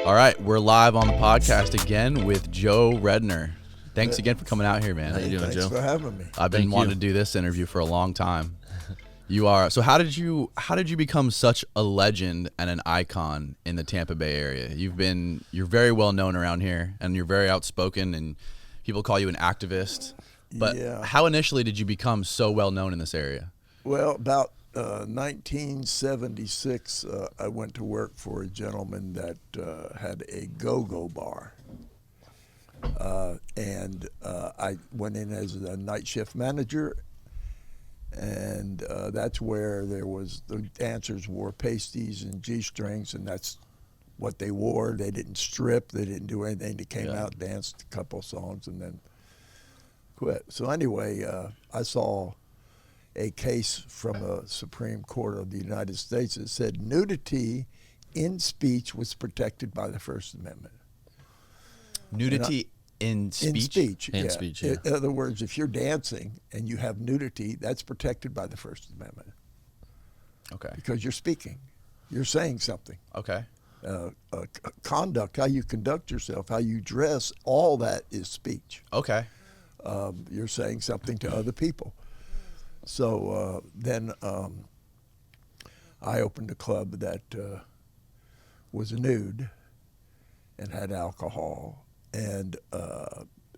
All right, we're live on the podcast again with Joe Redner. Thanks again for coming out here, man. How you doing, Joe? Thanks for having me. I've been wanting to do this interview for a long time. You are. So how did you become such a legend and an icon in the Tampa Bay area? You're very well known around here, and you're very outspoken, and people call you an activist. But how initially did you become so well known in this area? Well, about 1976, I went to work for a gentleman that had a go-go bar. And I went in as a night shift manager, and that's where the dancers wore pasties and G-strings, and that's what they wore. They didn't strip. They didn't do anything. They came out, danced a couple songs, and then quit. So anyway, I saw a case from the Supreme Court of the United States that said nudity in speech was protected by the First Amendment. Nudity in speech? In speech, In speech, yeah. In other words, if you're dancing and you have nudity, that's protected by the First Amendment. Okay. Because you're speaking. You're saying something. Okay. Conduct, how you conduct yourself, how you dress, all that is speech. Okay. You're saying something to other people. So then I opened a club that was nude and had alcohol, and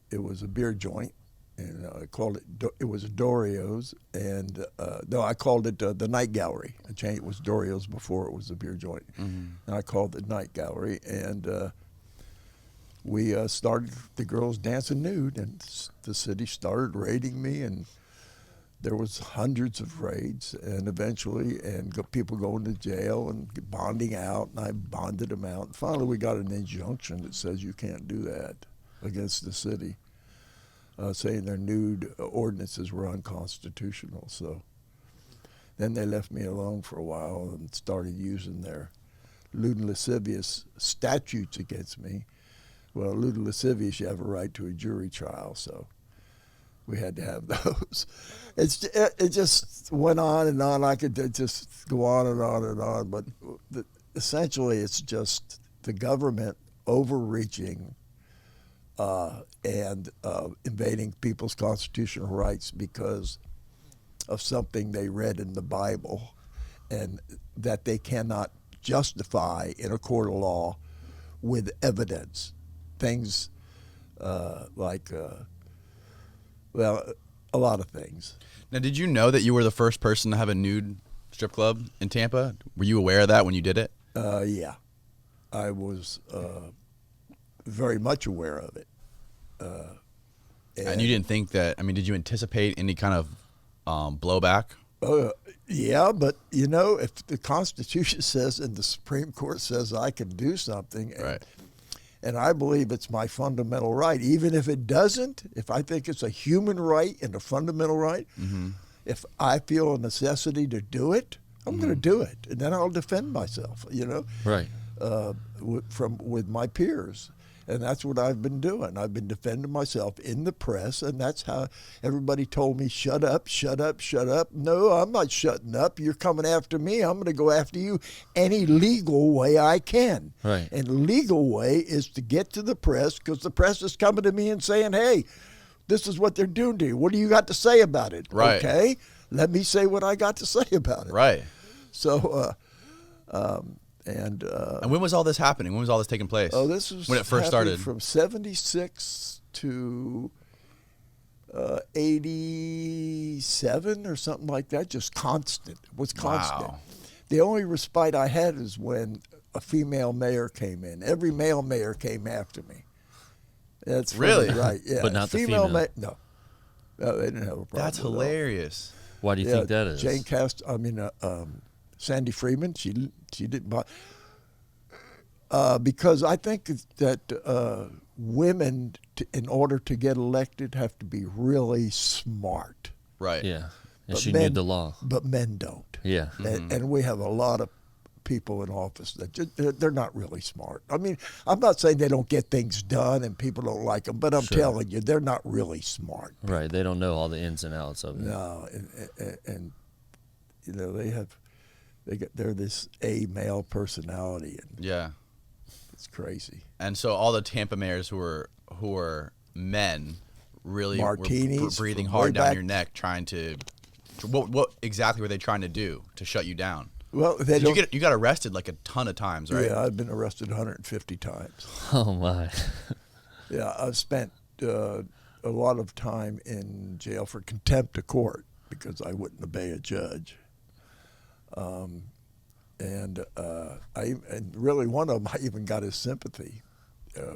it was a beer joint, and I called it was a Dorio's, and no, I called it the Night Gallery. It was Dorio's before it was a beer joint, and I called it Night Gallery, and we started the girls dancing nude, and the city started raiding me, and there was hundreds of raids, and eventually, people going to jail and bonding out, and I bonded them out. And finally, we got an injunction that says you can't do that against the city, saying their nude ordinances were unconstitutional. So then they left me alone for a while and started using their lewd and lascivious statutes against me. Well, lewd and lascivious, you have a right to a jury trial, so we had to have those. It just went on and on. I could just go on and on and on, but essentially it's just the government overreaching and invading people's constitutional rights because of something they read in the Bible, and that they cannot justify in a court of law with evidence. Things like a lot of things. Now, did you know that you were the first person to have a nude strip club in Tampa? Were you aware of that when you did it? Yeah. I was very much aware of it. And you didn't think that, did you anticipate any kind of blowback? Yeah, but, if the Constitution says and the Supreme Court says I can do something, Right. And I believe it's my fundamental right. Even if it doesn't, if I think it's a human right and a fundamental right, if I feel a necessity to do it, I'm going to do it. And then I'll defend myself, Right. with my peers. And that's what I've been doing. I've been defending myself in the press, and that's how everybody told me, shut up, shut up, shut up. No, I'm not shutting up. You're coming after me. I'm going to go after you any legal way I can. Right. And the legal way is to get to the press, because the press is coming to me and saying, hey, this is what they're doing to you. What do you got to say about it? Right. Okay, let me say what I got to say about it. Right. So, and when was all this happening? When was all this taking place? Oh, this was when it first started. From 76 to 87 or something like that. Just constant. It was constant. Wow. The only respite I had is when a female mayor came in. Every male mayor came after me. That's really right. Yeah, but not the female. No, they didn't have a problem. That's hilarious. Why do you think that is? Jane Sandy Freeman. She didn't buy. Because I think that women, in order to get elected, have to be really smart. Right. Yeah. And she knew the law. But men don't. Yeah. And we have a lot of people in office that they're not really smart. I'm not saying they don't get things done and people don't like them, but I'm telling you, they're not really smart. Right. They don't know all the ins and outs of it. No. And they're this male personality. And yeah. it's crazy. And so all the Tampa mayors who were men really Martinis were breathing from hard way down back. your neck, trying to what exactly were they trying to do to shut you down? Well, You got arrested like a ton of times, right? Yeah, I've been arrested 150 times. Oh my. Yeah, I've spent a lot of time in jail for contempt of court because I wouldn't obey a judge. And really one of them, I even got his sympathy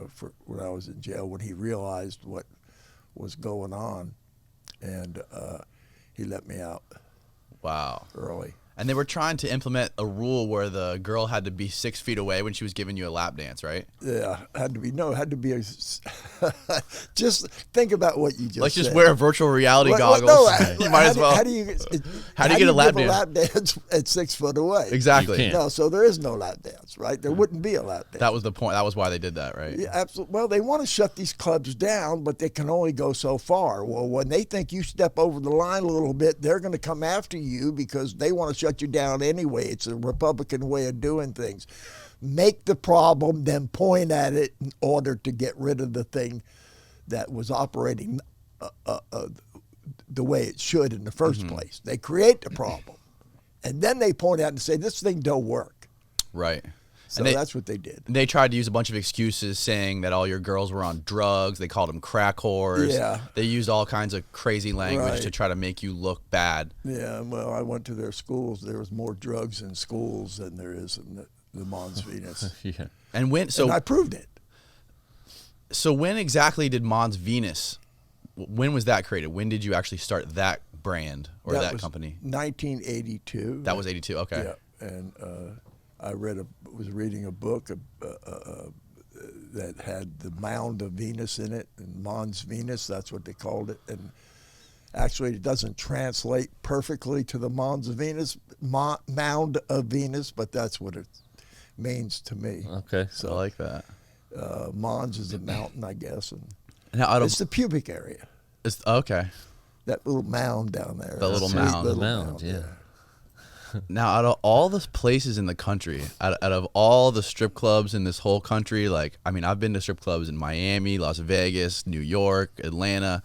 for when I was in jail when he realized what was going on, and he let me out. Wow. Early. And they were trying to implement a rule where the girl had to be 6 feet away when she was giving you a lap dance, right? Yeah, had to be a. Just think about what you just Like, just said. wear virtual reality goggles. No, You might as well. How do you get a lap give dance? a lap dance at 6 foot away? Exactly. You can't. No, so there is no lap dance, right? There wouldn't be a lap dance. That was the point. That was why they did that, right? Yeah, absolutely. Well, they want to shut these clubs down, but they can only go so far. Well, when they think you step over the line a little bit, they're going to come after you because they want to shut you down anyway. It's a Republican way of doing things. Make the problem, then point at it in order to get rid of the thing that was operating the way it should in the first place. They create the problem, and then they point out and say, this thing don't work. Right. So that's what they did. They tried to use a bunch of excuses saying that all your girls were on drugs. They called them crack whores. Yeah. They used all kinds of crazy language Right. to try to make you look bad. Yeah, well, I went to their schools. There was more drugs in schools than there is in the Mons Venus. Yeah. And And I proved it. So when exactly did Mons Venus, when was that created? When did you actually start that brand or that was company? 1982. That was 82, okay. Yeah, and I was reading a book that had the Mound of Venus in it, and Mons Venus, that's what they called it. And actually, it doesn't translate perfectly to the Mons of Venus, Mound of Venus, but that's what it means to me. Okay. So I like that. Mons is a mountain, I guess, and Now, it's the pubic area. Okay. That little mound down there. The little Sweet mound. little The mound, yeah. Now, out of all the places in the country, out of all the strip clubs in this whole country, like, I mean, I've been to strip clubs in Miami, Las Vegas, New York, Atlanta.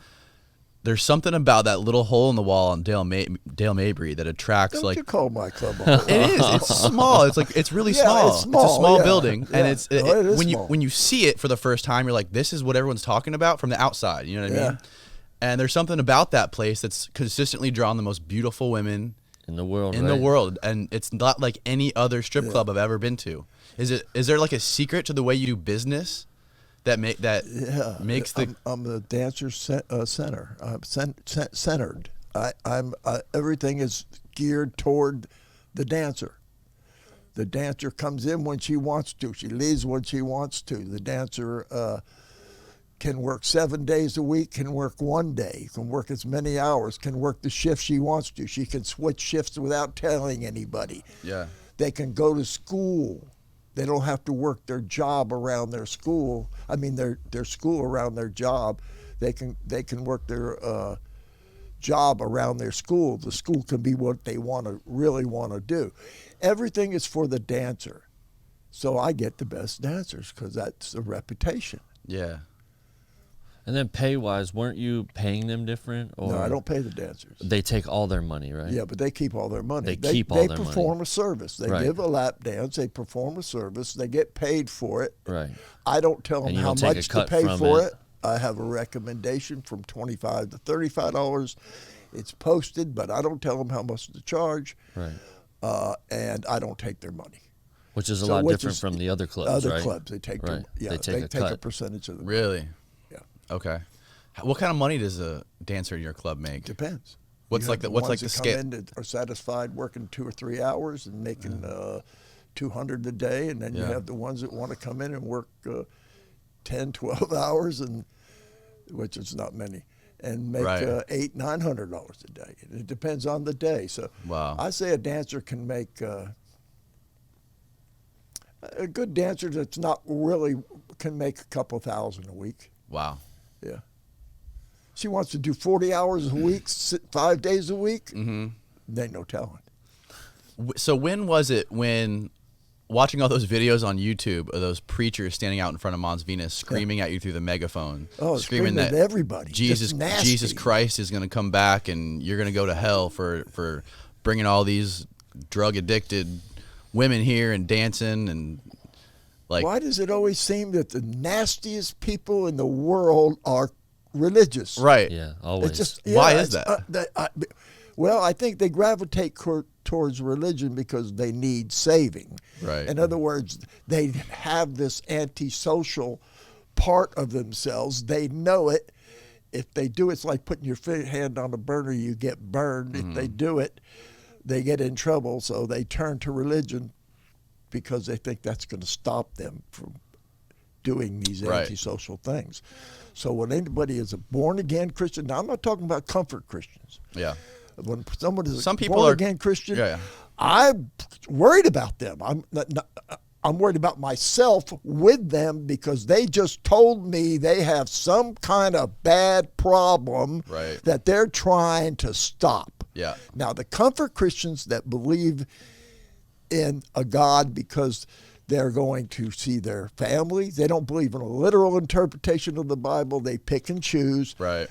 There's something about that little hole in the wall on Dale Mabry that attracts, Don't you call my club a hole? It is. It's small. It's really Yeah, small. it's small, a small yeah. building, and Yeah. it's No, it is when small. you see it for the first time, you're like, this is what everyone's talking about from the outside. You know what I mean? And there's something about that place that's consistently drawn the most beautiful women In the world, in the world, and it's not like any other strip club I've ever been to. Is there like a secret to the way you do business that makes the I'm the dancer center. I'm centered. I'm everything is geared toward the dancer. The dancer comes in when she wants to. She leaves when she wants to. The dancer can work 7 days a week, can work 1 day, can work as many hours, can work the shift she wants to. She can switch shifts without telling anybody. yeah. They can go to school. They don't have to work their job around their school. I mean, their school around their job. They can work their job around their school. The school can be what they really want to do. Everything is for the dancer. So I get the best dancers because that's the reputation. Yeah. And then pay-wise, weren't you paying them different? Or No, I don't pay the dancers. They take all their money, right? Yeah, but they keep all their money. They keep all their money. They perform a service. They Right. give a lap dance. They perform a service. They get paid for it. Right. I don't tell them And you how don't take a much to cut pay from for it. it. I have a recommendation from $25 to $35. It's posted, but I don't tell them how much to charge. Right. And I don't take their money. Which is a So lot which different is from the other clubs, Other right? clubs, they take Right. their, They take a cut. percentage of the Really? Yeah. Okay. What kind of money does a dancer in your club make? Depends. What's You like have the ones that scale? come in that are satisfied working 2 or 3 hours and making $200 a day, and then you Yeah. have the ones that want to come in and work 10, 12 hours, and which is not many, and make Right. $800, $900 a day. And it depends on the day. So Wow. I say a dancer can make a good dancer that's not really can make a couple thousand a week. Wow. Yeah. She wants to do 40 hours a week, 5 days a week. Mm-hmm. There ain't no telling. So when was it when watching all those videos on YouTube of those preachers standing out in front of Mons Venus screaming at you through the megaphone, screaming at everybody. Jesus Christ is going to come back and you're going to go to hell for bringing all these drug addicted women here and dancing and like. Why does it always seem that the nastiest people in the world are religious? Right. Yeah, always. It's just, why is that? Well, I think they gravitate towards religion because they need saving. Right. In other words, they have this antisocial part of themselves. They know it. If they do, it's like putting your hand on a burner, you get burned. If they do it, they get in trouble. So they turn to religion because they think that's going to stop them from doing these antisocial things. So when anybody is a born-again Christian, now I'm not talking about comfort Christians. Yeah. When someone is Some a people born-again Christian, I'm worried about them. I'm worried about myself with them because they just told me they have some kind of bad problem that they're trying to stop. Yeah. Now, the comfort Christians that believe in a God because they're going to see their family. They don't believe in a literal interpretation of the Bible. They pick and choose. Right.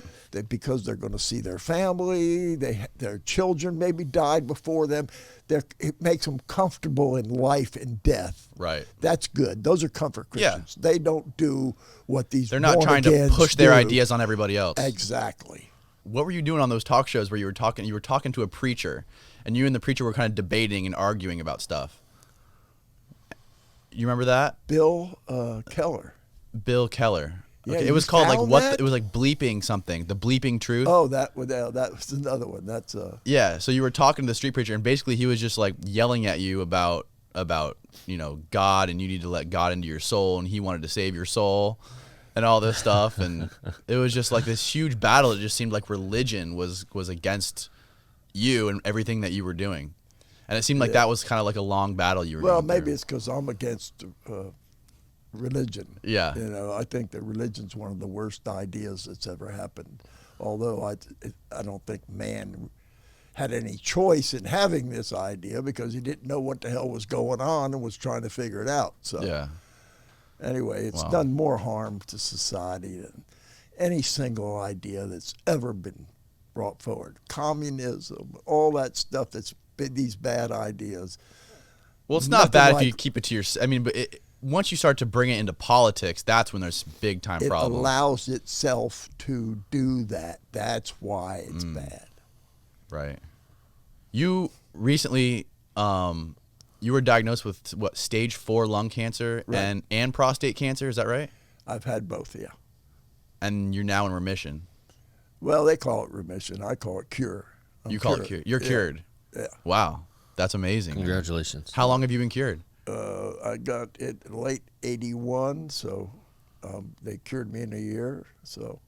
Because they're going to see their family. Their children maybe died before them. It makes them comfortable in life and death. Right. That's good. Those are comfort Christians. They don't do what these They're not trying to push their ideas on everybody else. Exactly. What were you doing on those talk shows where you were talking to a preacher and you and the preacher were kind of debating and arguing about stuff? You remember that? Bill Keller. Bill Keller. Yeah, okay. It was called like what? that? It was like bleeping something. The bleeping truth. Oh, that was another one. That's Yeah. So you were talking to the street preacher, and basically he was just like yelling at you about God, and you need to let God into your soul, and he wanted to save your soul, and all this stuff, and it was just like this huge battle. It just seemed like religion was against you and everything that you were doing. And it seemed like that was kind of like a long battle you were going maybe through. it's because I'm against religion. Yeah. I think that religion's one of the worst ideas that's ever happened. Although I don't think man had any choice in having this idea because he didn't know what the hell was going on and was trying to figure it out. So anyway, it's done more harm to society than any single idea that's ever been brought forward. Communism, all that stuff that's these bad ideas. Well, it's not bad if you keep it to yourself. I mean, but once you start to bring it into politics, that's when there's big time problems. It allows itself to do that. That's why it's bad. Right. You recently, you were diagnosed with what, stage 4 lung cancer and prostate cancer. Is that right? I've had both, yeah. And you're now in remission. Well, they call it remission. I call it cure. You call it cure. You're cured. Yeah. Wow. That's amazing. Congratulations. How long have you been cured? I got it late 81, so they cured me in a year. So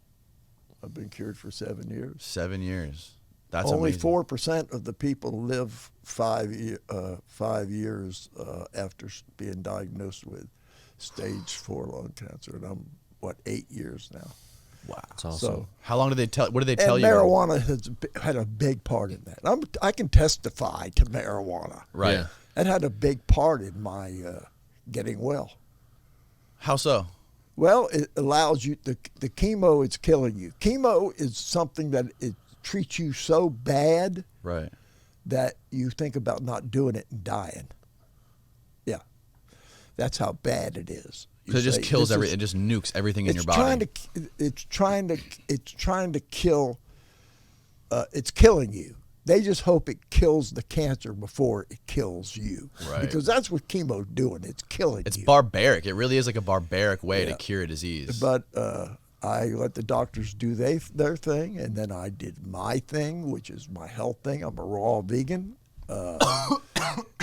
I've been cured for 7 years. 7 years. That's only amazing. 4% of the people live 5 years after being diagnosed with stage 4 lung cancer, and I'm 8 years now. Wow, that's awesome. So, how long did they tell? What did they tell you? Marijuana has had a big part in that. I can testify to marijuana. Right. Yeah. It had a big part in my getting well. How so? Well, it allows you the chemo is killing you. Chemo is something that it treats you so bad that you think about not doing it and dying. Yeah, that's how bad it is. Because it just kills everything. It just nukes everything in your body. It's trying to kill. It's killing you. They just hope it kills the cancer before it kills you. Right. Because that's what chemo's doing. It's killing you. It's barbaric. It really is like a barbaric way to cure a disease. But I let the doctors do their thing, and then I did my thing, which is my health thing. I'm a raw vegan.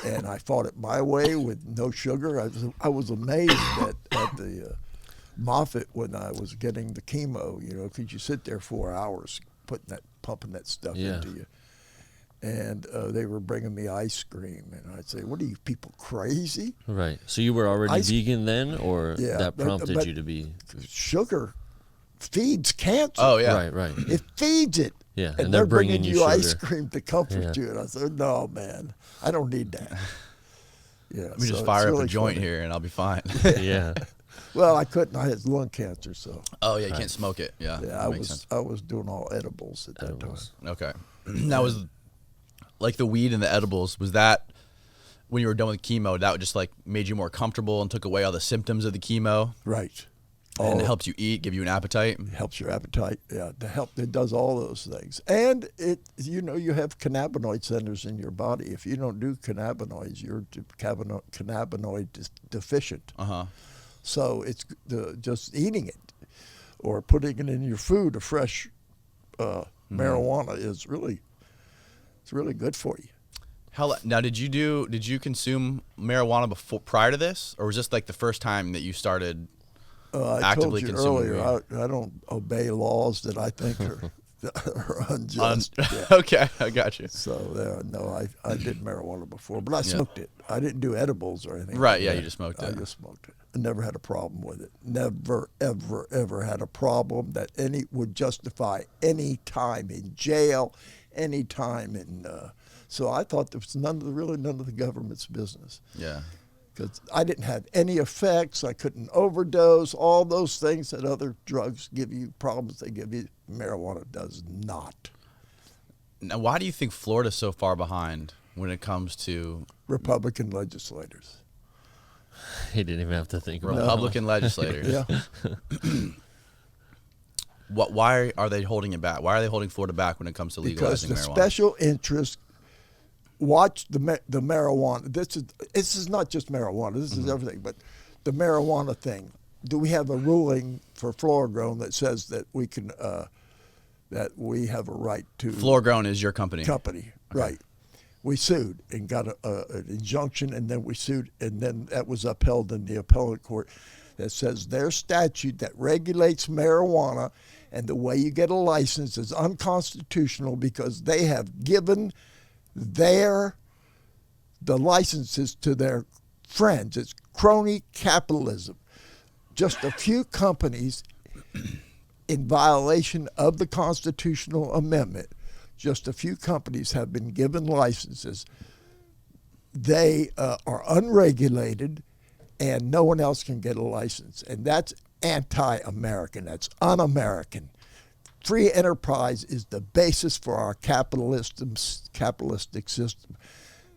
And I fought it my way with no sugar. I was amazed at the Moffitt when I was getting the chemo. Because you sit there 4 hours pumping that stuff into you. And they were bringing me ice cream, and I'd say, "What are you people crazy?" Right. So you were already vegan then, or that prompted you to be? Sugar feeds cancer. Oh yeah, right. It feeds it. Yeah, and they're bringing you sugar. ice cream to comfort you. And I said, "No, man, I don't need that." Yeah. Let me so just it's fire up really a joint funny. here and I'll be fine. Yeah. Well, I couldn't. I had lung cancer, so Oh yeah, you can't smoke it. Yeah, yeah, that makes sense. I was doing all edibles at that Edibles. Okay. That was like the weed and the edibles. Was that when you were done with chemo? That just like made you more comfortable and took away all the symptoms of the chemo, time. Right. and it helps you eat, give you an appetite. Helps your appetite. Yeah, it does all those things. And you have cannabinoid centers in your body. If you don't do cannabinoids, you're cannabinoid deficient. So it's just eating it or putting it in your food, a fresh marijuana is really good for you. Now, did you consume marijuana prior to this, or was this like the first time that you started I actively told you consuming earlier, weed? I don't obey laws that I think are unjust. Yeah. Okay, I got you. So no, I did marijuana before, but I smoked it. I didn't do edibles or anything. Right, like yeah, that. you just smoked I it. just smoked it. I never had a problem with it. Never, ever, ever had a problem that would justify any time in jail, any time in. So I thought there was none of the government's business. Yeah. Because I didn't have any effects. I couldn't overdose. All those things that other drugs give you problems they give you, marijuana does not. Now, why do you think Florida's so far behind when it comes to Republican legislators. He didn't even have to think about it. Republican legislators? Yeah. Why are they holding it back? Why are they holding Florida back when it comes to Because legalizing the marijuana? special interests watch the marijuana. This is not just marijuana. This is everything. But the marijuana thing. Do we have a ruling for floor grown that says that we can that we have a right to Floor Grown is your company. company? Okay. Right. We sued and got an injunction, and then we sued, and then that was upheld in the appellate court. That says their statute that regulates marijuana and the way you get a license is unconstitutional because they have given the licenses to their friends. It's crony capitalism. Just a few companies in violation of the constitutional amendment, just a few companies have been given licenses. They are unregulated, and no one else can get a license. And that's anti-American. That's un-American. Free enterprise is the basis for our capitalistic system.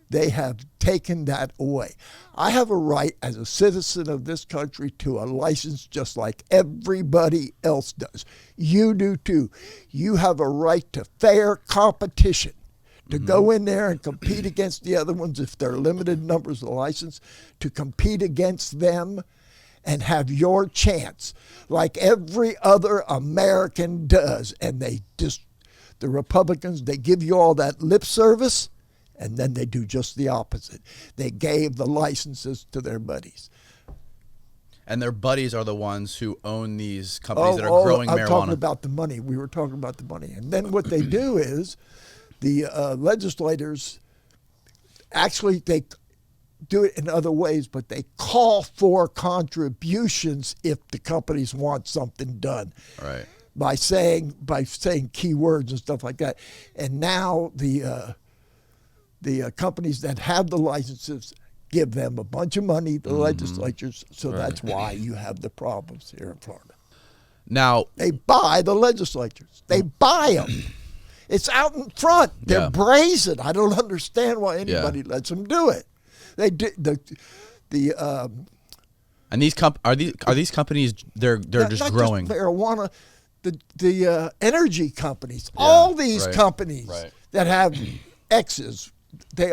They have taken that away. I have a right as a citizen of this country to a license just like everybody else does. You do too. You have a right to fair competition, to go in there and compete against the other ones if they're limited numbers of license, to compete against them and have your chance like every other American does. And the Republicans, they give you all that lip service, and then they do just the opposite. They gave the licenses to their buddies. And their buddies are the ones who own these companies that are growing I'm marijuana. talking about the money. We were talking about the money. And then what they do is the legislators, actually they do it in other ways, but they call for contributions if the companies want something done. Right. By saying keywords and stuff like that. And now the companies that have the licenses give them a bunch of money, the legislatures, so that's why you have the problems here in Florida. Now, They buy the legislatures. They buy them. It's out in front. They're Yeah. brazen. I don't understand why anybody lets them do it. They do and these are these companies they're just not growing. Just marijuana. The energy companies, all these right, companies right. that have X's, they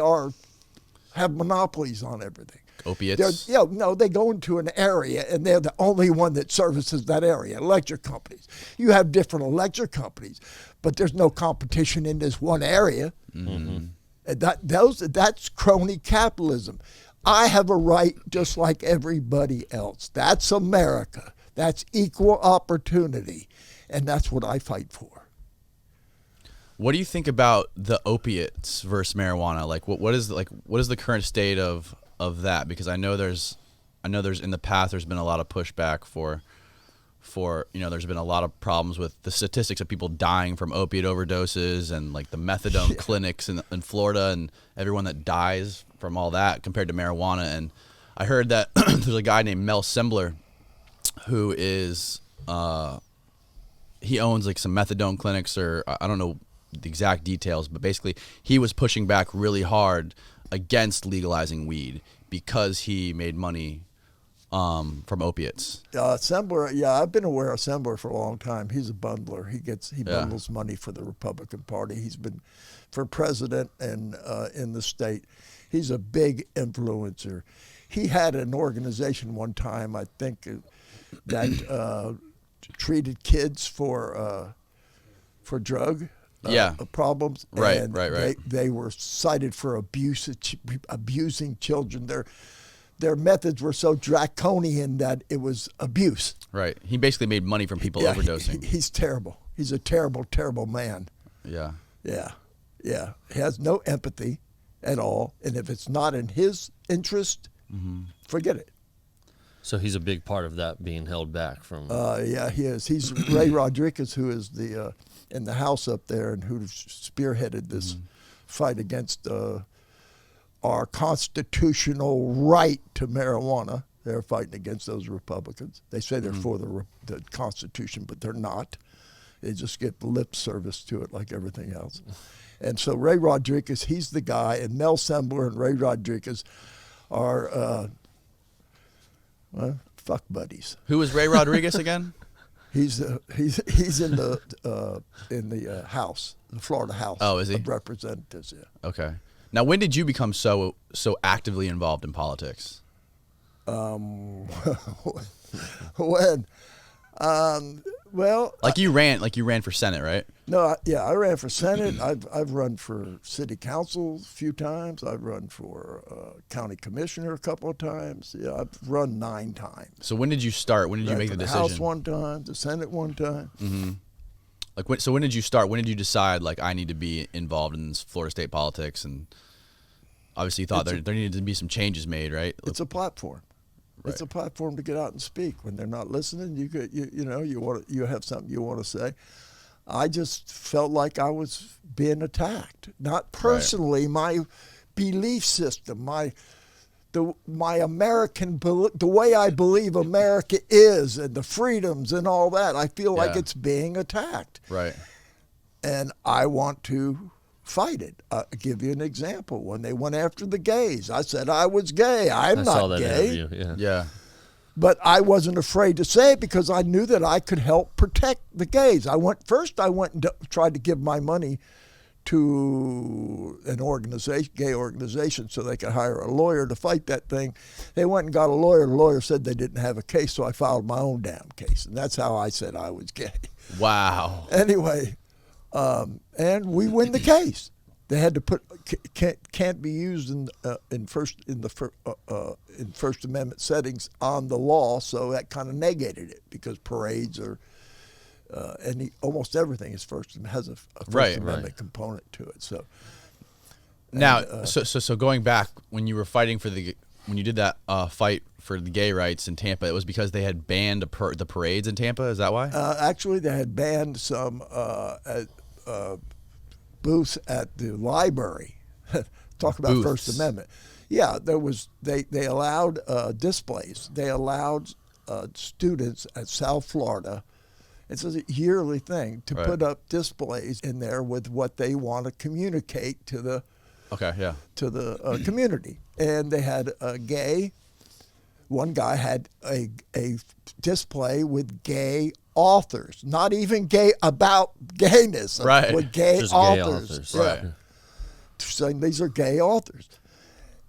have monopolies on everything. Opiates. They go into an area and they're the only one that services that area. Electric companies. You have different electric companies, but there's no competition in this one area. And that's crony capitalism. I have a right just like everybody else. That's America. That's equal opportunity. And that's what I fight for. What do you think about the opiates versus marijuana? Like, what is the current state of that? Because I know there's in the past there's been a lot of pushback for for, there's been a lot of problems with the statistics of people dying from opiate overdoses and like the methadone clinics in Florida and everyone that dies from all that compared to marijuana. And I heard that there's a guy named Mel Sembler who is, he owns like some methadone clinics, or I don't know the exact details, but basically he was pushing back really hard against legalizing weed because he made money from opiates. Sembler, I've been aware of Sembler for a long time. He's a bundler. He bundles money for the Republican Party. He's been for president and in the state. He's a big influencer. He had an organization one time, I think, that treated kids for drug problems. Right, and right. They were cited for abusing children. Their methods were so draconian that it was abuse. Right. He basically made money from people overdosing. He's terrible. He's a terrible, terrible man. Yeah. Yeah. Yeah. He has no empathy at all. And if it's not in his interest, forget it. So he's a big part of that being held back from. Yeah, he is. He's Ray Rodriguez, who is the in the House up there and who spearheaded this fight against our constitutional right to marijuana. They're fighting against those Republicans. They say they're for the Constitution, but they're not. They just get lip service to it like everything else. And so Ray Rodriguez, he's the guy, and Mel Sembler and Ray Rodriguez are, fuck buddies. Who is Ray Rodriguez again? He's in the House, the Florida House. Oh, is he? Of Representatives, yeah. Okay. Now, when did you become so actively involved in politics? When? You ran for Senate, right? No, I ran for Senate. I've run for city council a few times. I've run for county commissioner a couple of times. Yeah, I've run 9 times. So when did you start? When did you make the decision? The House one time, the Senate one time. Mm-hmm. So when did you start? When did you decide I need to be involved in Florida state politics? And obviously you thought there needed to be some changes made, right? It's a platform. Right. It's a platform to get out and speak. When they're not listening, you have something you want to say. I just felt like I was being attacked, not personally, my belief system, my American, the way I believe America is, and the freedoms and all that. I feel like it's being attacked. Right. And I want to fight it. I'll give you an example. When they went after the gays, I said I was gay. I saw that gay. interview. Yeah. But I wasn't afraid to say it because I knew that I could help protect the gays. I went and tried to give my money to an gay organization, so they could hire a lawyer to fight that thing. They went and got a lawyer. The lawyer said they didn't have a case, so I filed my own damn case. And that's how I said I was gay. Wow. Anyway, and we win the case. They had to put can't be used in First Amendment settings on the law, so that kind of negated it because parades are almost everything has a First Amendment component to it. So now, so going back when you were fighting when you did that fight for the gay rights in Tampa, it was because they had banned the parades in Tampa. Is that why? Actually, they had banned some booths at the library. Talk about Booths. First Amendment. Yeah, there was. They allowed displays. They allowed students at South Florida. It's a yearly thing to put up displays in there with what they want to communicate to the community. And they had a gay. One guy had a display with gay authors, not even gay about gayness, with gay authors. Right. Saying these are gay authors.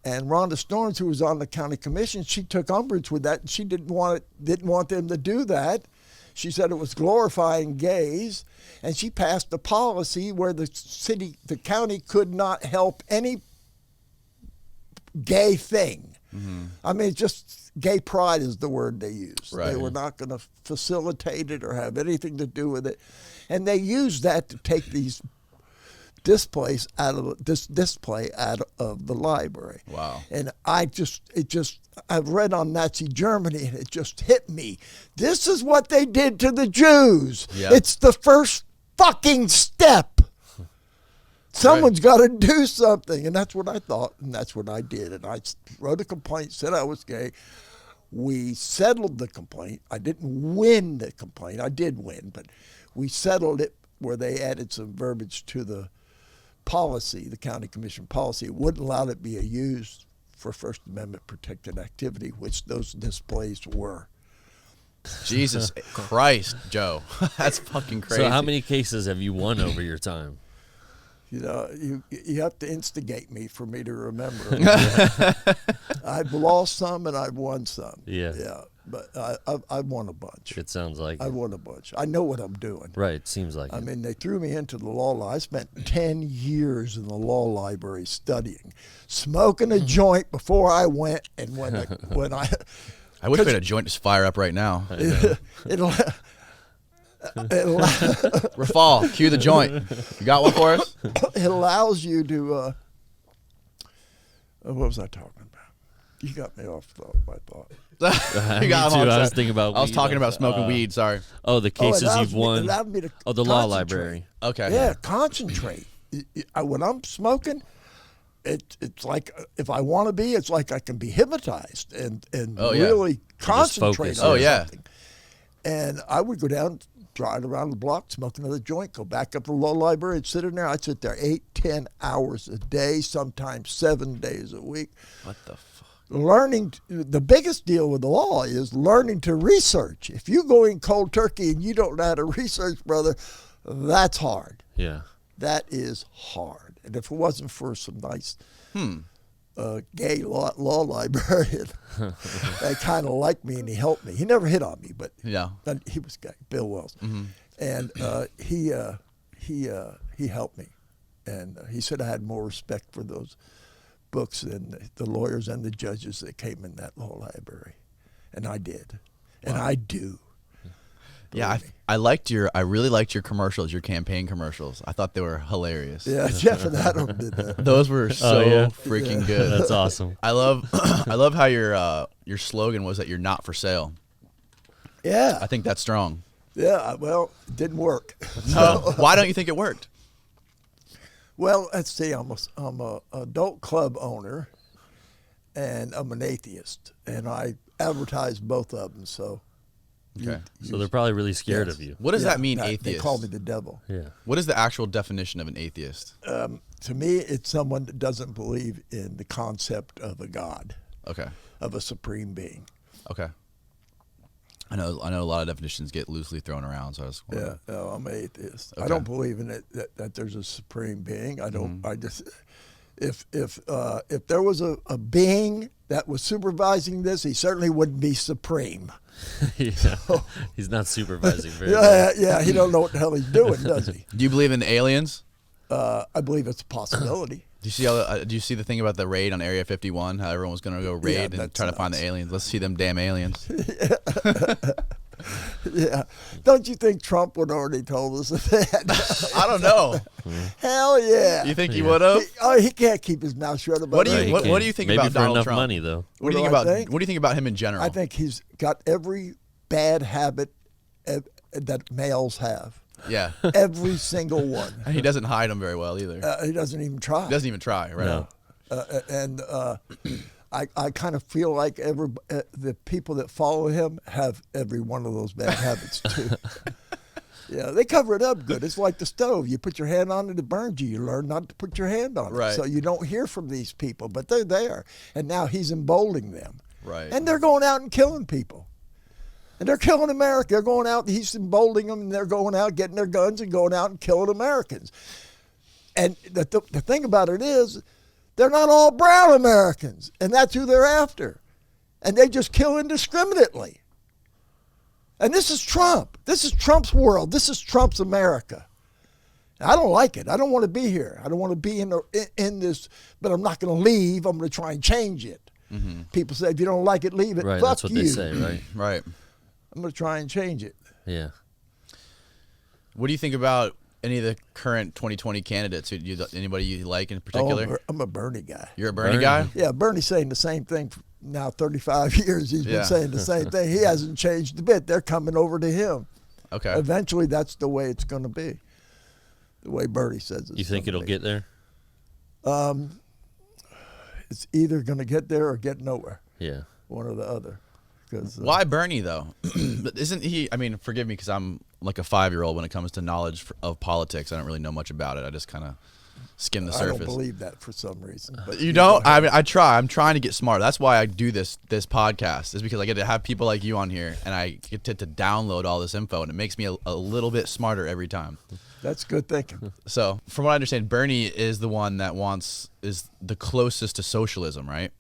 And Rhonda Storms, who was on the county commission, she took umbrage with that, and she didn't want them to do that. She said it was glorifying gays, and she passed a policy where the county could not help any gay thing. Mm-hmm. I mean, just gay pride is the word they used. Right. They were not going to facilitate it or have anything to do with it. And they used that to take these display out of the library. Wow. And I've read on Nazi Germany, and it just hit me. This is what they did to the Jews. Yeah. It's the first fucking step. Someone's got to do something. And that's what I thought, and that's what I did. And I wrote a complaint, said I was gay. We settled the complaint. I didn't win the complaint. I did win, but we settled it where they added some verbiage to the policy, the county commission policy. It wouldn't allow it to be used for First Amendment protected activity, which those displays were. Jesus Christ, Joe. That's fucking crazy. So how many cases have you won over your time? You know, you have to instigate me for me to remember. I've lost some and I've won some. Yeah. Yeah. But I've won a bunch. It sounds like I won a bunch. I know what I'm doing. Right, seems like I it. mean, they threw me into the law. I spent 10 years in the law library studying, smoking a joint before I went, and when I I wish we had a joint to fire up right now. it'll Rafal, cue the joint. You got one for us? it allows you to. What was I talking about? You got me off my thought. You got Me him too. on I was track. thinking about. I was weed. talking about smoking weed. Sorry. Oh, the cases it you've won. allowed me to Oh, the law concentrate. library. Okay. Yeah, concentrate. When I'm smoking, it's like if I want to be, it's like I can be hypnotized and Oh, yeah. really Just concentrate focus. on Oh, yeah. something. And I would go down, drive around the block, smoke another joint, go back up to the law library and sit in there. I'd sit there 8-10 hours a day, sometimes 7 days a week. What the fuck? Learning, the biggest deal with the law is learning to research. If you go in cold turkey and you don't know how to research, brother, that's hard. Yeah. That is hard. And if it wasn't for some nice gay law librarian, that kind of liked me and he helped me. He never hit on me, but Yeah. he was gay, Bill Wells. And he helped me. And he said I had more respect for those books than the lawyers and the judges that came in that law library. And I did. And I do. Yeah, I really liked your commercials, your campaign commercials. I thought they were hilarious. Yeah, Jeff and Adam did that. Those were so yeah? freaking good. That's awesome. I love how your slogan was that you're not for sale. Yeah. I think that's strong. Yeah, well, it didn't work. No. Why don't you think it worked? Well, let's see. I'm a adult club owner, and I'm an atheist, and I advertise both of them. So, Okay. So they're probably really scared Yes. of you. What does that mean, They atheist? call me the devil. Yeah. What is the actual definition of an atheist? To me, it's someone that doesn't believe in the concept of a God, Okay. of a supreme being. Okay. I know a lot of definitions get loosely thrown around, so I was wondering. Yeah, no, I'm an atheist. Okay. I don't believe in it that there's a supreme being. I don't. I just if there was a being that was supervising this, he certainly wouldn't be supreme. Yeah. He's not supervising very well. Yeah. He don't know what the hell he's doing, does he? Do you believe in aliens? I believe it's a possibility. Do you see the thing about the raid on Area 51? How everyone was going to go raid and that's try to find the nuts. aliens? Let's see them damn aliens. Yeah. Don't you think Trump would already told us that? I don't know. Hell yeah. You think he would have? He can't keep his mouth shut about What do it. you- Right, he what can. do you think Maybe about for Donald enough Trump? money, though. What do you What think do I about? think? What do you think about him in general? I think he's got every bad habit that males have. Yeah. Every single one. And he doesn't hide them very well either. He doesn't even try. He doesn't even try, right? No. And I kind of feel like the people that follow him have every one of those bad habits too. Yeah, they cover it up good. It's like the stove. You put your hand on it, it burns you. You learn not to put your hand on it. Right. So you don't hear from these people, but they're there. And now he's emboldening them. Right. And they're going out and killing people. And they're killing America. They're going out, he's emboldening them, and they're going out, getting their guns and going out and killing Americans. And the thing about it is, they're not all brown Americans, and that's who they're after. And they just kill indiscriminately. And this is Trump. This is Trump's world. This is Trump's America. I don't like it. I don't want to be here. I don't want to be in this, but I'm not going to leave. I'm going to try and change it. Mm-hmm. People say, if you don't like it, leave it. Right, Fuck that's what you. they say, right? Right. I'm going to try and change it. Yeah. What do you think about any of the current 2020 candidates? Anybody you like in particular? Oh, I'm a Bernie guy. You're a Bernie guy? Yeah, Bernie's saying the same thing for now 35 years. He's been Yeah. saying the same thing. He hasn't changed a bit. They're coming over to him. Okay. Eventually, that's the way it's going to be. The way Bernie says it. You think it'll get there? It's either going to get there or get nowhere. Yeah. One or the other. Why Bernie though? But isn't he? I mean, forgive me because I'm like a 5-year-old when it comes to knowledge of politics. I don't really know much about it. I just kind of skim the surface. I don't believe that for some reason. But You don't? I mean, I try. I'm trying to get smart. That's why I do this podcast. Is because I get to have people like you on here, and I get to download all this info, and it makes me a little bit smarter every time. That's good thinking. So, from what I understand, Bernie is the one that is the closest to socialism, right?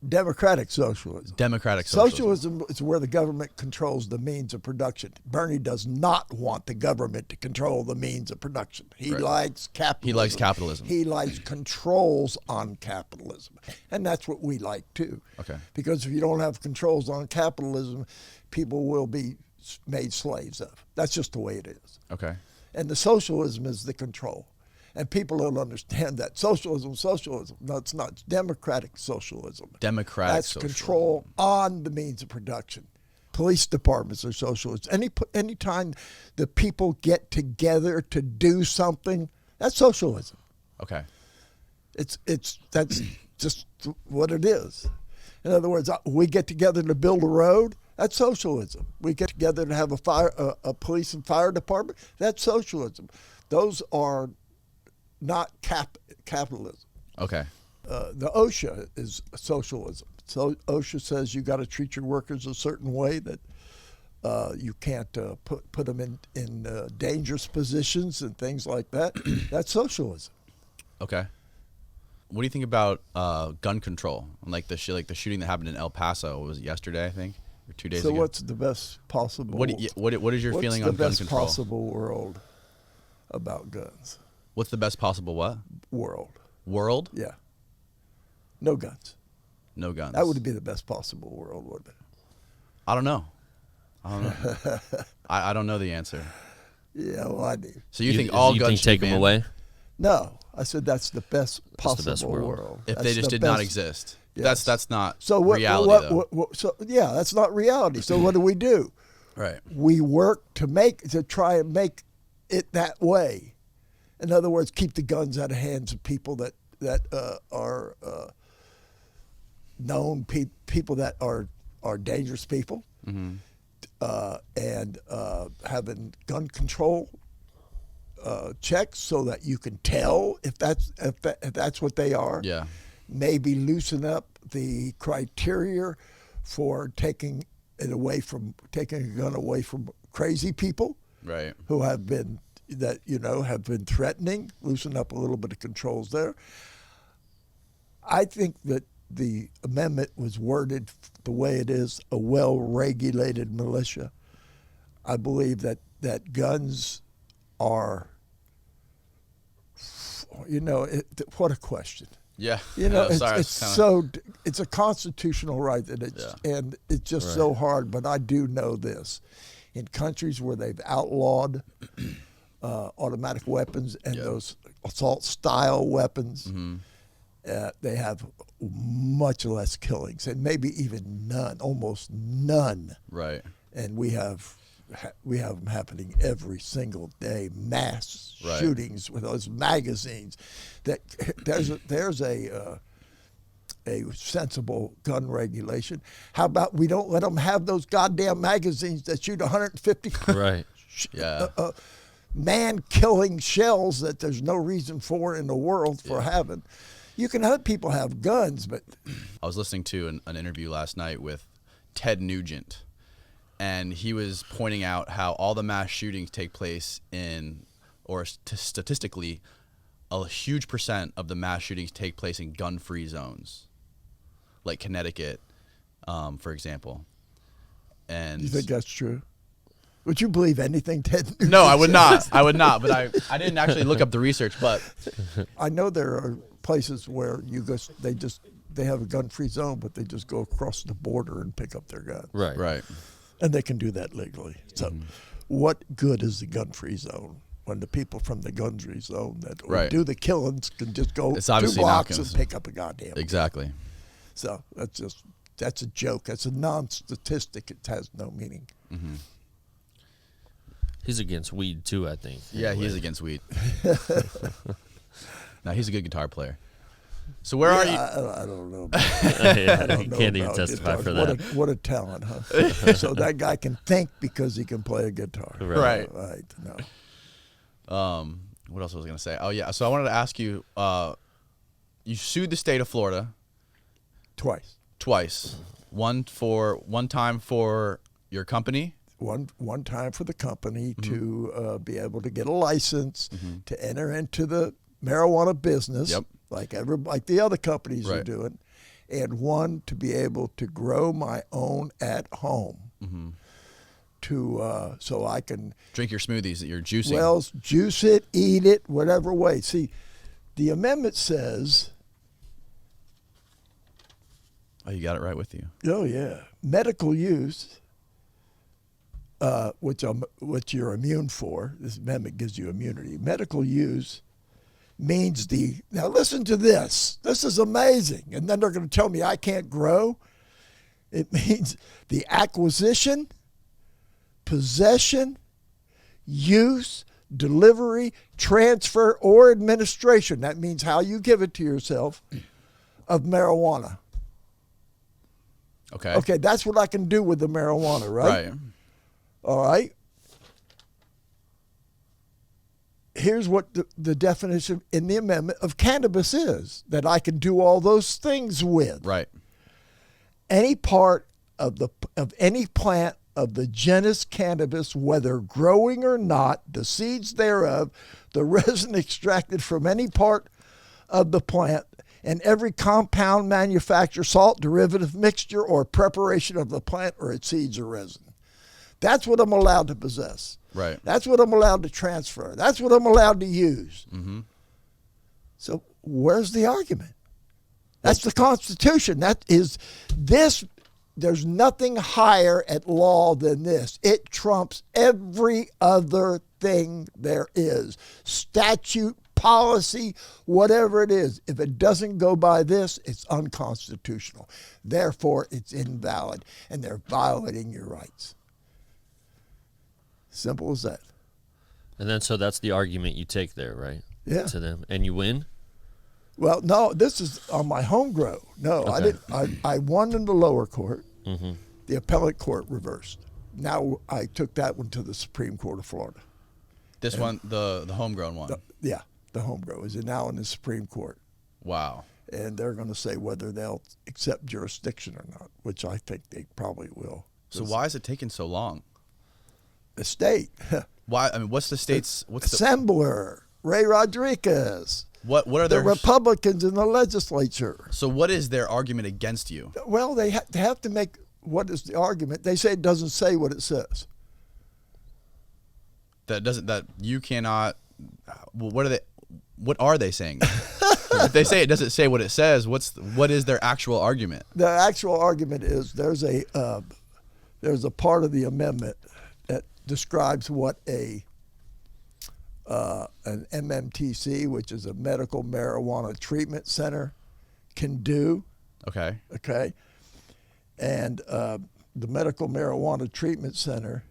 Democratic socialism. Democratic socialism. Socialism is where the government controls the means of production. Bernie does not want the government to control the means of production. He likes capitalism. He likes capitalism. He likes controls on capitalism. And that's what we like too. Okay. Because if you don't have controls on capitalism, people will be made slaves of. That's just the way it is. Okay. And the socialism is the control. And people don't understand that. Socialism. No, it's not. It's democratic socialism. That's socialism. control on the means of production. Police departments are socialists. Anytime the people get together to do something, that's socialism. Okay. That's just what it is. In other words, we get together to build a road. That's socialism. We get together to have a police and fire department. That's socialism. Those are not capitalism. Okay. The OSHA is socialism. So OSHA says you got to treat your workers a certain way, that you can't put them in dangerous positions and things like that. That's socialism. Okay. What do you think about gun control? Like the shooting that happened in El Paso, was it yesterday, I think, or 2 days ago? So what's the best possible? What is your feeling on gun control? What's the best possible world about guns? What's the best possible what? World? Yeah. No guns. No guns. That would be the best possible world, wouldn't it? I don't know. I don't know the answer. Yeah, well, I do. So you think all guns should take be them banned? away? No, I said that's the best possible the best world. world. If That's they just the did not best- exist. Yes. That's not So reality, though. So yeah, that's not reality. So what do? Right. We work to try and make it that way. In other words, keep the guns out of hands of people that are known people that are dangerous people, Mm-hmm. and having gun control checks so that you can tell if that's what they are. Yeah. Maybe loosen up the criteria for taking a gun away from crazy people Right. who have been threatening. Loosen up a little bit of controls there. I think that the amendment was worded the way it is, a well-regulated militia. I believe that guns are, what a question. Yeah. It's a constitutional right, and it's just so hard. But I do know this: in countries where they've outlawed automatic weapons and those assault-style weapons, they have much less killings, and maybe even none, almost none. Right. And we have them happening every single day, mass shootings with those magazines. That there's a sensible gun regulation. How about we don't let them have those goddamn magazines that shoot 150 Right. Yeah. man-killing shells that there's no reason for in the world for having. You can let people have guns, but I was listening to an interview last night with Ted Nugent, and he was pointing out how all the mass shootings take place statistically, a huge percent of the mass shootings take place in gun-free zones, like Connecticut, for example. And you think that's true? Would you believe anything Ted Nugent No, I would says? not. I would not. But I didn't actually look up the research. But I know there are places where they have a gun-free zone, but they just go across the border and pick up their gun. Right. right. And they can do that legally. So what good is the gun-free zone? when the people from the gun-free zone that Right. do the killings can just go It's 2 obviously not blocks and cons- pick up a goddamn. Exactly. So that's a joke. That's a non-statistic. It has no meaning. He's against weed too, I think. Yeah, he's against weed. No, he's a good guitar player. So where are you? I don't know. Yeah, I he don't know can't even about testify guitars. for What that. what a talent, huh? So that guy can think because he can play a guitar. Right. Right. No. What else was I going to say? Oh, yeah. So I wanted to ask you, you sued the state of Florida Twice. twice. One time for your company. One time for the company to be able to get a license to enter into the marijuana business, Yep. like the other companies are Right. doing, and one to be able to grow my own at home, to so I can Drink your smoothies that you're juicing. well juice it, eat it, whatever way. See, the amendment says, Oh, you got it right with you. oh yeah, medical use. Which you're immune for. This amendment gives you immunity. Medical use means now listen to this. This is amazing. And then they're going to tell me I can't grow. It means the acquisition, possession, use, delivery, transfer, or administration. That means how you give it to yourself of marijuana. Okay. Okay, that's what I can do with the marijuana, right? Right. All right. Here's what the definition in the amendment of cannabis is, that I can do all those things with. Right. Any part of any plant of the genus cannabis, whether growing or not, the seeds thereof, the resin extracted from any part of the plant, and every compound, manufacture, salt, derivative, mixture, or preparation of the plant or its seeds or resin. That's what I'm allowed to possess. Right. That's what I'm allowed to transfer. That's what I'm allowed to use. So where's the argument? That's the Constitution. That is this. There's nothing higher at law than this. It trumps every other thing there is. Statute, policy, whatever it is. If it doesn't go by this, it's unconstitutional. Therefore, it's invalid, and they're violating your rights. Simple as that. And then so that's the argument you take there, right? Yeah. To them, and you win. Well, no, this is on my home grow. No, I Okay. didn't. I won in the lower court. Mm-hmm. The appellate court reversed. Now I took that one to the Supreme Court of Florida. This one, the homegrown one. The home grow is now in the Supreme Court, Wow. and they're going to say whether they'll accept jurisdiction or not, which I think they probably will. So why is it taking so long? The state, Why? I mean, what's the state's? What's the? Assembler Ray Rodriguez, What are the their? Republicans in the legislature. So what is their argument against you? Well, they have to make, what is the argument? They say it doesn't say what it says. That you cannot. Well, what are they saying? If they say it doesn't say what it says, what is their actual argument? The actual argument is there's a part of the amendment that describes what an MMTC, which is a medical marijuana treatment center, can do. Okay. Okay, and the medical marijuana treatment center.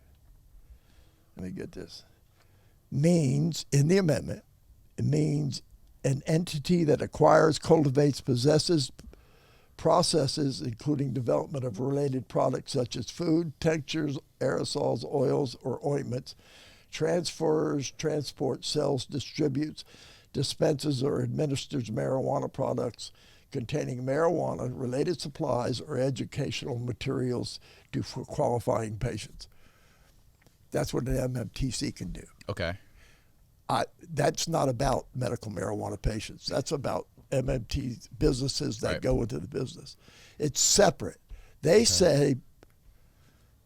Let me get this. Means in the amendment, it means an entity that acquires, cultivates, possesses, processes, including development of related products such as food, tinctures, aerosols, oils, or ointments, transfers, transports, sells, distributes, dispenses, or administers marijuana products containing marijuana, related supplies, or educational materials for qualifying patients. That's what an MMTC can do. Okay. That's not about medical marijuana patients. That's about MMT businesses that Right. go into the business. It's separate. They say,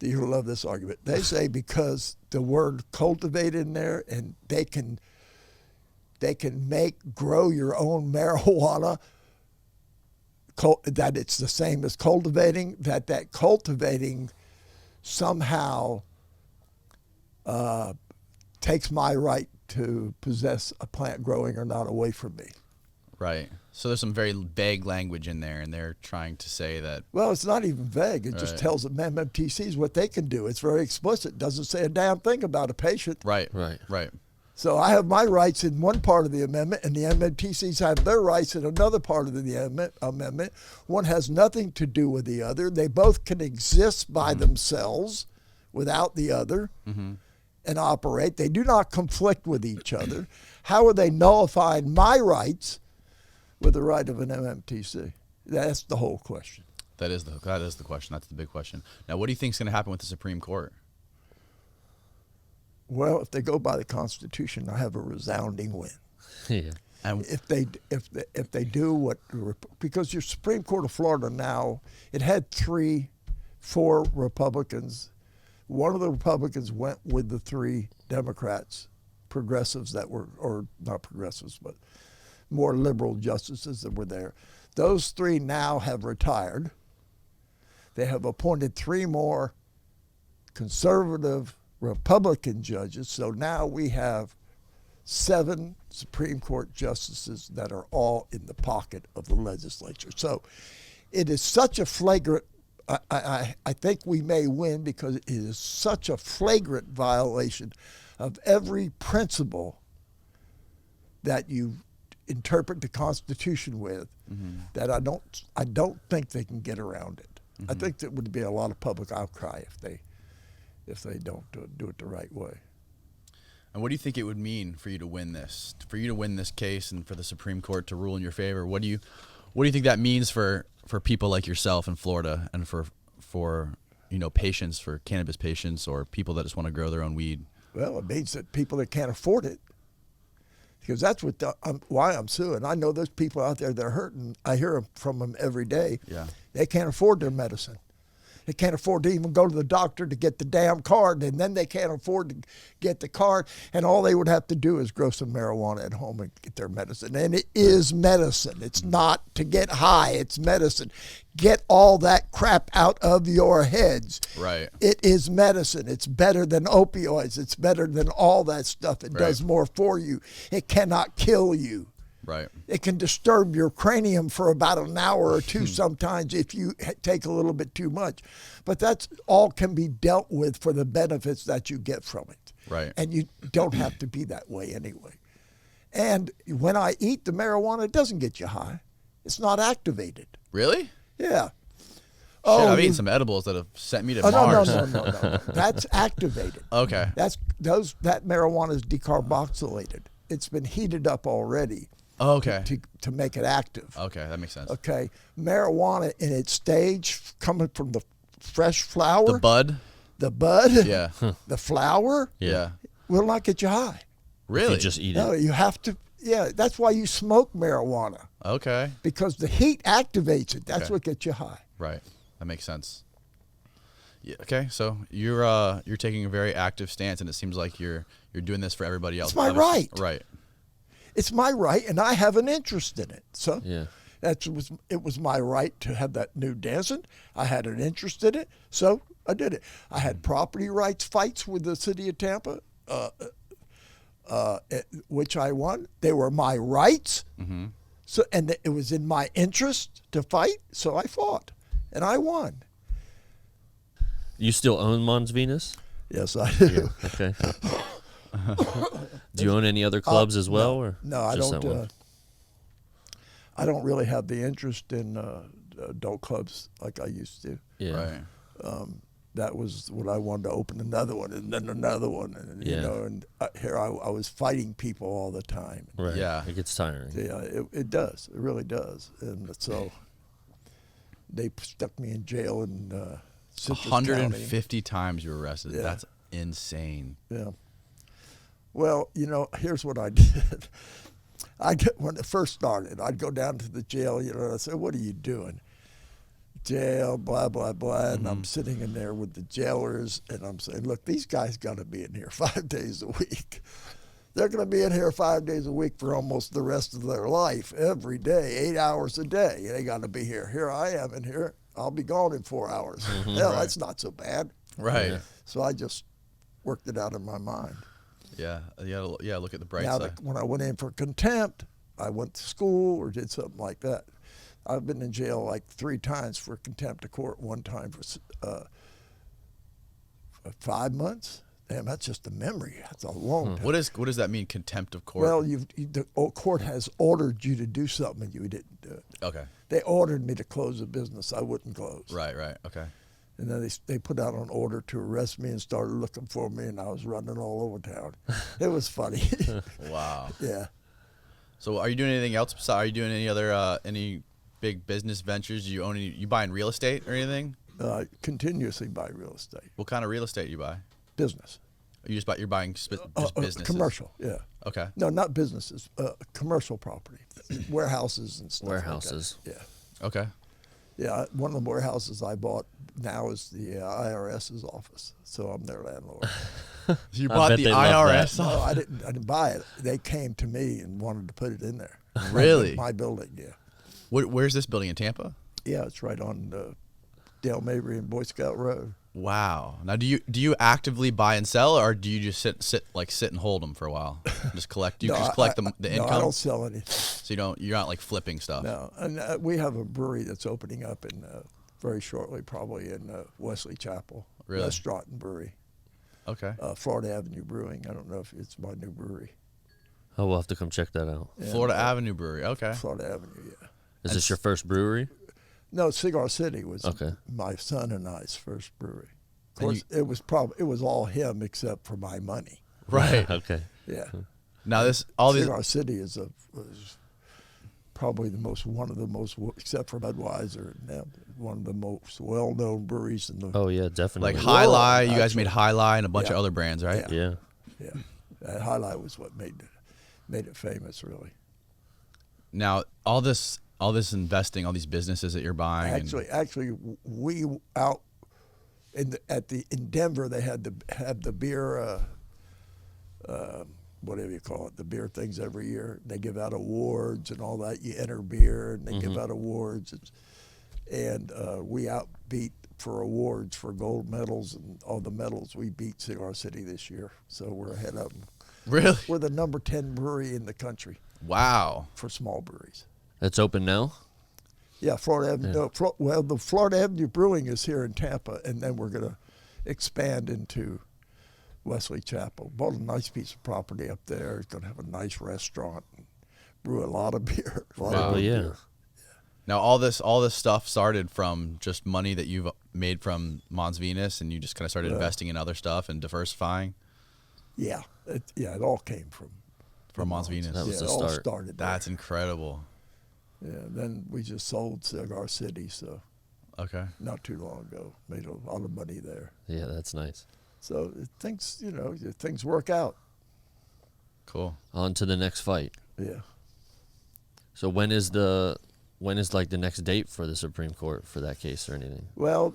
you love this argument, they say because the word cultivate in there, and they can grow your own marijuana, that it's the same as cultivating, that cultivating somehow takes my right to possess a plant growing or not away from me. Right. So there's some very vague language in there, and they're trying to say that. Well, it's not even vague. It just Right. tells the MMTCs what they can do. It's very explicit. It doesn't say a damn thing about a patient. Right. Right. Right. So I have my rights in one part of the amendment, and the MMTCs have their rights in another part of the amendment. One has nothing to do with the other. They both can exist by themselves without the other and operate. They do not conflict with each other. How are they nullifying my rights with the right of an MMTC? That's the whole question. That is the question. That's the big question. Now, what do you think is going to happen with the Supreme Court? Well, if they go by the Constitution, I have a resounding win. Yeah. And If they do what, because your Supreme Court of Florida now, it had 4 Republicans. One of the Republicans went with the 3 Democrats, progressives that were, or not progressives, but more liberal justices that were there. Those 3 now have retired. They have appointed 3 more conservative Republican judges. So now we have 7 Supreme Court justices that are all in the pocket of the legislature. So it is such a flagrant, I think we may win because it is such a flagrant violation of every principle that you interpret the Constitution with, that I don't think they can get around it. I think there would be a lot of public outcry if they don't do it the right way. And what do you think it would mean for you to win this? For you to win this case and for the Supreme Court to rule in your favor? What do you think that means for people like yourself in Florida and for patients, for cannabis patients or people that just want to grow their own weed? Well, it means that people that can't afford it, because that's why I'm suing. I know there's people out there that are hurting. I hear from them every day. Yeah. They can't afford their medicine. They can't afford to even go to the doctor to get the damn card, and then they can't afford to get the card, and all they would have to do is grow some marijuana at home and get their medicine. And it is medicine. It's not to get high. It's medicine. Get all that crap out of your heads. Right. It is medicine. It's better than opioids. It's better than all that stuff. It does more for you. It cannot kill you. Right. It can disturb your cranium for about an hour or 2 sometimes if you take a little bit too much. But that's all can be dealt with for the benefits that you get from it. Right. And you don't have to be that way anyway. And when I eat the marijuana, it doesn't get you high. It's not activated. Really? Yeah. Shit, I've eaten some edibles that have sent me to Mars. No. That's activated. Okay. That marijuana is decarboxylated. It's been heated up already. Oh, okay. To make it active. Okay, that makes sense. Okay, marijuana in its stage, coming from the fresh flower, The bud? Yeah. the flower, Yeah. will not get you high. Really? You just eat No, it. you have to. Yeah, that's why you smoke marijuana, Okay. because the heat activates it. That's Okay. what gets you high. Right. That makes sense. Yeah. Okay. So you're taking a very active stance, and it seems like you're doing this for everybody else. It's my right. Right. It's my right, and I have an interest in it. So Yeah. it was my right to have that nude dancing. I had an interest in it, so I did it. I had property rights fights with the city of Tampa, which I won. They were my rights. Mm-hmm. So, and it was in my interest to fight, so I fought, and I won. You still own Mons Venus? Yes, I do. Okay. Do you own any other clubs as well, or No, I just that don't. one? I don't really have the interest in adult clubs like I used to. Yeah. Right. That was when I wanted to open another one, and then another one, and Yeah. and here I was fighting people all the time. Right. Yeah. It gets tiring. Yeah, it does. It really does. And so they stuck me in jail in Citrus 150 times you were arrested. Yeah. That's insane. County. Yeah. Well, here's what I did. When it first started, I'd go down to the jail, and I said, "What are you doing?" Jail, blah, blah, blah. And I'm sitting in there with the jailers, and I'm saying, "Look, these guys got to be in here 5 days a week. They're going to be in here 5 days a week for almost the rest of their life, every day, 8 hours a day. They got to be here. Here I am in here. I'll be gone in 4 hours. Hell, Right. that's not so bad." Right. Yeah. So I just worked it out in my mind. Yeah, yeah. Look at the bright Now, side. when I went in for contempt, I went to school or did something like that. I've been in jail like 3 times for contempt of court. One time for 5 months. Damn, that's just a memory. That's a long time. What does that mean? Contempt of court? Well, the court has ordered you to do something and you didn't do it. Okay. They ordered me to close a business I wouldn't close. Right. Okay. And then they put out an order to arrest me and started looking for me, and I was running all over town. It was funny. Wow. Yeah. So, are you doing anything else? Are you doing any other any big business ventures? You buying real estate or anything? Continuously buy real estate. What kind of real estate you buy? Business. You're buying just businesses. Commercial, yeah. Okay. No, not businesses. Commercial property, warehouses and stuff. Warehouses. Like that. Okay. Yeah. One of the warehouses I bought now is the IRS's office, so I'm their landlord. You I bought bet the they love that. IRS? No, I didn't buy it. They came to me and wanted to put it in there. Really? My building, yeah. Where's this building in Tampa? Yeah, it's right on Dale Mabry and Boy Scout Road. Wow. Now, do you actively buy and sell, or do you just sit and hold them for a while? Just collect. You No, just collect the income. No, I don't sell anything. So you're not like flipping stuff. No, and we have a brewery that's opening up in very shortly, probably in Wesley Chapel. Really? Restaurant and brewery. Okay. Florida Avenue Brewing. I don't know if it's my new brewery. Oh, we'll have to come check that out. And, Florida Avenue Brewery. Okay. Florida Avenue, yeah. Is this your first brewery? No, Cigar City was Okay. my son and I's first brewery. Of And course, it was all him except for my money. Right. Okay. Yeah. Now Cigar City was probably one of the most, except for Budweiser, one of the most well-known breweries in the. Oh yeah, definitely. like High Lie. You guys actually. made High Lie and a bunch Yeah. of other brands, right? Yeah. Yeah, that highlight was what made it famous, really. Now all this investing, all these businesses that you're buying. Actually, we out in Denver they had the beer. Whatever you call it, the beer things every year. They give out awards and all that. You enter beer and they give out awards. And we outbeat for awards for gold medals and all the medals. We beat Cigar City this year, so we're ahead of them. Really? We're the number 10 brewery in the country Wow. for small breweries. It's open now? Yeah, Florida Avenue. Yeah. Well, the Florida Avenue Brewing is here in Tampa, and then we're going to expand into Wesley Chapel. Bought a nice piece of property up there. It's going to have a nice restaurant and brew a lot of beer. Oh yeah. Now all this stuff started from just money that you've made from Mons Venus, and you just kind of started investing in other stuff and diversifying. Yeah, it all came from Mons Venus. That was yeah, the it all start. started there. That's incredible. Yeah, then we just sold Cigar City, so Okay. not too long ago. Made a lot of money there. Yeah, that's nice. So things work out. Cool. On to the next fight. Yeah. So when is like the next date for the Supreme Court for that case or anything? Well,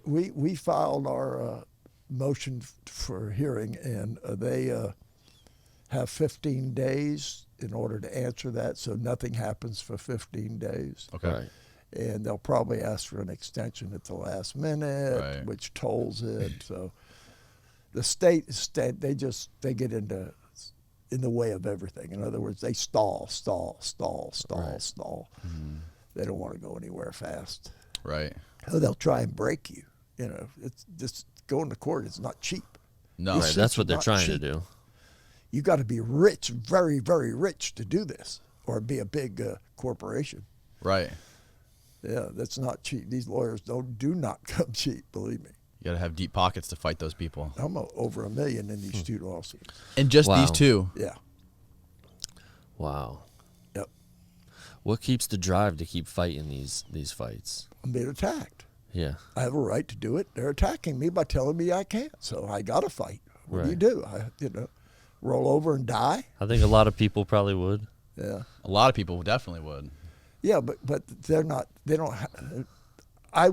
we filed our motion for hearing, and they have 15 days in order to answer that, so nothing happens for 15 days. Okay. Right. And they'll probably ask for an extension at the last minute, Right. which tolls it. So the state they get in the way of everything. In other words, they stall. Right. They don't want to go anywhere fast. Right. Or they'll try and break you. It's just going to court is not cheap. No. Right, These that's suits what are they're not trying to cheap. do. You got to be rich, very, very rich to do this, or be a big corporation. Right. Yeah, that's not cheap. These lawyers do not come cheap, believe me. You got to have deep pockets to fight those people. I'm over $1 million in these 2 lawsuits. And just Wow. these two. Yeah. Wow. Yep. What keeps the drive to keep fighting these fights? I'm being attacked. Yeah. I have a right to do it. They're attacking me by telling me I can't, so I got to fight. What Right. do? I roll over and die? I think a lot of people probably would. Yeah. A lot of people definitely would. Yeah, but they're not. They don't. I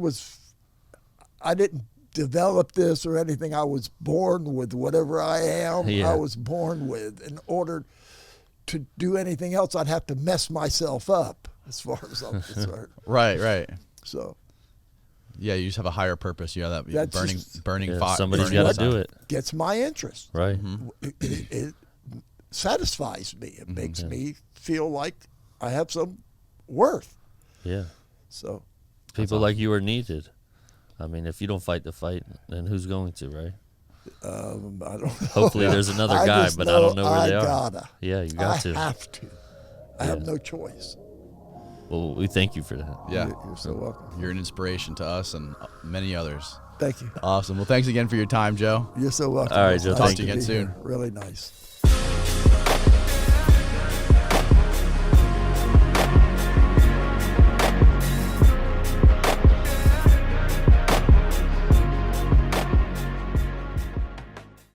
didn't develop this or anything. I was born with whatever I am. Yeah. I was born with. In order to do anything else, I'd have to mess myself up, as far as I'm concerned. Right. So Yeah, you just have a higher purpose. You have that That's burning just- burning Yeah, fire. somebody's burning got to inside. do it, Gets my interest. right? It satisfies me. It makes me feel like I have some worth. Yeah, So people like you are needed. I mean, if you don't fight the fight, then who's going to, right? I don't know. Hopefully there's another I guy, just but I don't know where they are. Gotta. Yeah, you got to. I have to. I have no choice. Well, we thank you for that. Yeah, You're so welcome. you're an inspiration to us and many others. Thank you. Awesome. Well, thanks again for your time, Joe. You're so welcome. All right, It's Joe, nice thank to you. be Again soon. here. Really nice.